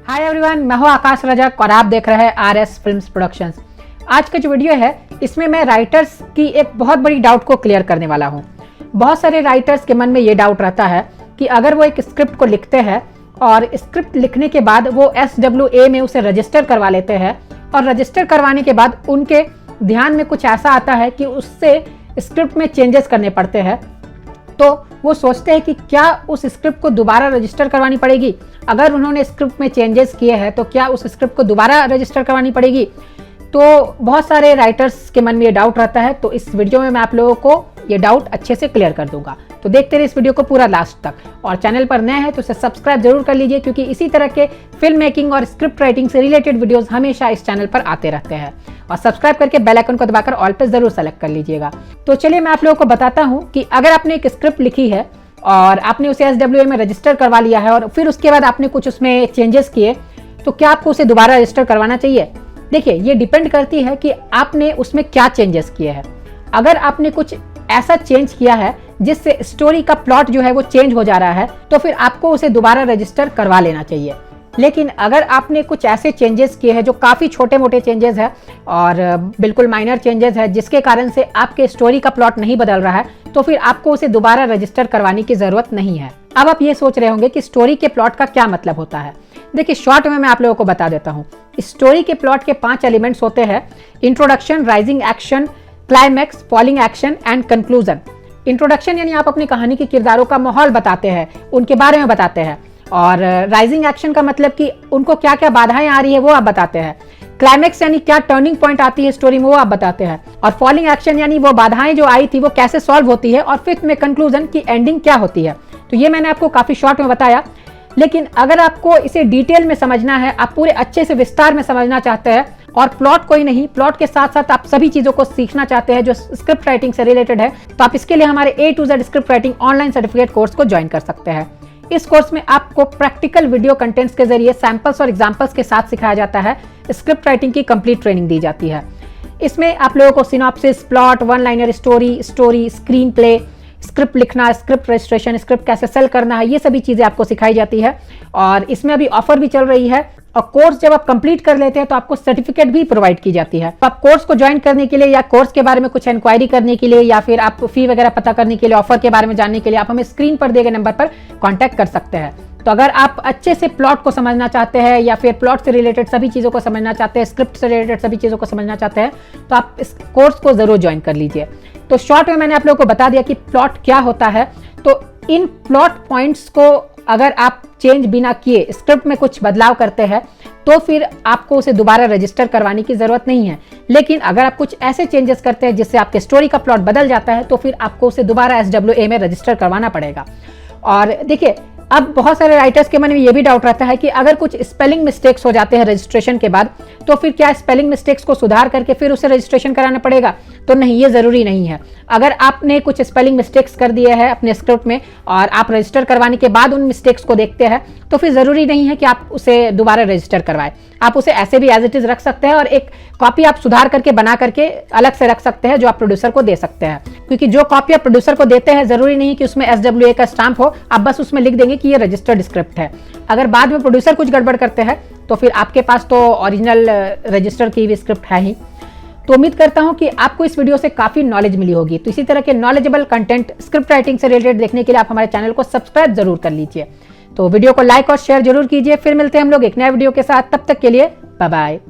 Hi everyone, मैं हूं आकाश रजक और आप देख रहे हैं आरएस फिल्म्स प्रोडक्शंस। आज का जो वीडियो है इसमें मैं राइटर्स की एक बहुत बड़ी डाउट को क्लियर करने वाला हूं। बहुत सारे राइटर्स के मन में ये डाउट रहता है कि अगर वो एक स्क्रिप्ट को लिखते हैं और स्क्रिप्ट लिखने के बाद वो SWA में उसे रजिस्टर करवा लेते हैं और रजिस्टर करवाने के बाद उनके ध्यान में कुछ ऐसा आता है कि उससे स्क्रिप्ट में चेंजेस करने पड़ते हैं, तो वो सोचते हैं कि क्या उस स्क्रिप्ट को दोबारा रजिस्टर करवानी पड़ेगी। अगर उन्होंने स्क्रिप्ट में चेंजेस किए हैं तो क्या उस स्क्रिप्ट को दोबारा रजिस्टर करवानी पड़ेगी। तो बहुत सारे राइटर्स के मन में ये डाउट रहता है, तो इस वीडियो में मैं आप लोगों को ये डाउट अच्छे से क्लियर कर दूंगा। तो देखते रहिए इस वीडियो को पूरा लास्ट तक, और चैनल पर नए हैं तो इसे सब्सक्राइब जरूर कर लीजिए, क्योंकि इसी तरह के फिल्म मेकिंग और स्क्रिप्ट राइटिंग से रिलेटेड वीडियोस हमेशा इस चैनल पर आते रहते हैं। और सब्सक्राइब करके बेल आइकन को दबाकर ऑल पे जरूर सेलेक्ट कर लीजिएगा। तो चलिए मैं आप लोगों को बताता हूँ कि अगर आपने एक स्क्रिप्ट लिखी है और आपने उसे SWA में रजिस्टर करवा लिया है और फिर उसके बाद आपने कुछ उसमें चेंजेस किए, तो क्या आपको उसे दोबारा रजिस्टर करवाना चाहिए। देखिए, ये डिपेंड करती है कि आपने उसमें क्या चेंजेस किए हैं। अगर आपने कुछ ऐसा चेंज किया है जिससे स्टोरी का प्लॉट जो है वो चेंज हो जा रहा है, तो फिर आपको उसे दोबारा रजिस्टर करवा लेना चाहिए। लेकिन अगर आपने कुछ ऐसे चेंजेस किए हैं जो काफ़ी छोटे मोटे चेंजेस है और बिल्कुल माइनर चेंजेस है जिसके कारण से आपके स्टोरी का प्लॉट नहीं बदल रहा है, तो फिर आपको उसे दोबारा रजिस्टर करवाने की ज़रूरत नहीं है। अब आप ये सोच रहे होंगे कि स्टोरी के प्लॉट का क्या मतलब होता है। देखिए, शॉर्ट में मैं आप लोगों को बता देता हूँ। स्टोरी के प्लॉट के 5 एलिमेंट्स होते हैं: introduction, rising action, climax, falling action and conclusion. Introduction यानी आप अपनी कहानी के किरदारों का माहौल बताते हैं, उनके बारे में बताते हैं। और राइजिंग एक्शन का मतलब कि उनको क्या क्या बाधाएं आ रही है वो आप बताते हैं। क्लाइमैक्स यानी क्या टर्निंग पॉइंट आती है स्टोरी में वो आप बताते हैं। और फॉलिंग एक्शन यानी वो बाधाएं जो आई थी वो कैसे सॉल्व होती है। और फिफ्थ में कंक्लूजन की एंडिंग क्या होती है। तो ये मैंने आपको काफी शॉर्ट में बताया, लेकिन अगर आपको इसे डिटेल में समझना है, आप पूरे अच्छे से विस्तार में समझना चाहते हैं और प्लॉट कोई नहीं, प्लॉट के साथ साथ आप सभी चीजों को सीखना चाहते हैं जो स्क्रिप्ट राइटिंग से रिलेटेड है, तो आप इसके लिए हमारे A to Z script writing online certificate course को ज्वाइन कर सकते हैं। इस कोर्स में आपको प्रैक्टिकल वीडियो कंटेंट्स के जरिए सैंपल्स और एग्जांपल्स के साथ सिखाया जाता है। स्क्रिप्ट राइटिंग की कंप्लीट ट्रेनिंग दी जाती है। इसमें आप लोगों को synopsis, plot, one liner story, screen play, script लिखना, स्क्रिप्ट रजिस्ट्रेशन, स्क्रिप्ट कैसे सेल करना है, ये सभी चीजें आपको सिखाई जाती है। और इसमें अभी ऑफर भी चल रही है, और कोर्स जब आप कंप्लीट कर लेते हैं तो आपको सर्टिफिकेट भी प्रोवाइड की जाती है। आप कोर्स को ज्वाइन करने के लिए या कोर्स के बारे में कुछ इंक्वायरी करने के लिए या फिर आप फी वगैरह पता करने के लिए, ऑफर के बारे में जानने के लिए आप हमें स्क्रीन पर दिए गए नंबर पर कांटेक्ट कर सकते हैं। तो अगर आप अच्छे से प्लॉट को समझना चाहते हैं या फिर प्लॉट से रिलेटेड सभी चीज़ों को समझना चाहते हैं, स्क्रिप्ट से रिलेटेड सभी चीज़ों को समझना चाहते हैं, तो आप इस कोर्स को जरूर ज्वाइन कर लीजिए। तो शॉर्ट में मैंने आप लोगों को बता दिया कि प्लॉट क्या होता है। तो इन प्लॉट पॉइंट्स को अगर आप चेंज बिना किए स्क्रिप्ट में कुछ बदलाव करते हैं तो फिर आपको उसे दोबारा रजिस्टर करवाने की जरूरत नहीं है। लेकिन अगर आप कुछ ऐसे चेंजेस करते हैं जिससे आपके स्टोरी का प्लॉट बदल जाता है, तो फिर आपको उसे दोबारा SWA में रजिस्टर करवाना पड़ेगा। और देखिए, अब बहुत सारे राइटर्स के मन में ये भी डाउट रहता है कि अगर कुछ स्पेलिंग मिस्टेक्स हो जाते हैं रजिस्ट्रेशन के बाद, तो फिर क्या स्पेलिंग मिस्टेक्स को सुधार करके फिर उसे रजिस्ट्रेशन कराना पड़ेगा। तो नहीं, ये जरूरी नहीं है। अगर आपने कुछ स्पेलिंग मिस्टेक्स कर दिए हैं अपने स्क्रिप्ट में और आप रजिस्टर करवाने के बाद उन मिस्टेक्स को देखते हैं, तो फिर जरूरी नहीं है कि आप उसे दोबारा रजिस्टर करवाएं। आप उसे ऐसे भी एज इट इज रख सकते हैं और एक कॉपी आप सुधार करके बना करके अलग से रख सकते हैं जो आप प्रोड्यूसर को दे सकते हैं। क्योंकि जो कॉपी आप प्रोड्यूसर को देते हैं जरूरी नहीं कि उसमें SWA का स्टाम्प हो, आप बस उसमें लिख देंगे कि ये रजिस्टर्ड स्क्रिप्ट है। अगर बाद में प्रोड्यूसर कुछ गड़बड़ करते हैं तो फिर आपके पास तो ओरिजिनल रजिस्टर की भी स्क्रिप्ट है ही। तो उम्मीद करता हूं कि आपको इस वीडियो से काफी नॉलेज मिली होगी। तो इसी तरह के नॉलेजेबल कंटेंट स्क्रिप्ट राइटिंग से रिलेटेड देखने के लिए आप हमारे चैनल को सब्सक्राइब जरूर कर लीजिए। तो वीडियो को लाइक और शेयर जरूर कीजिए। फिर मिलते हैं हम लोग एक नए वीडियो के साथ, तब तक के लिए बाय बाय।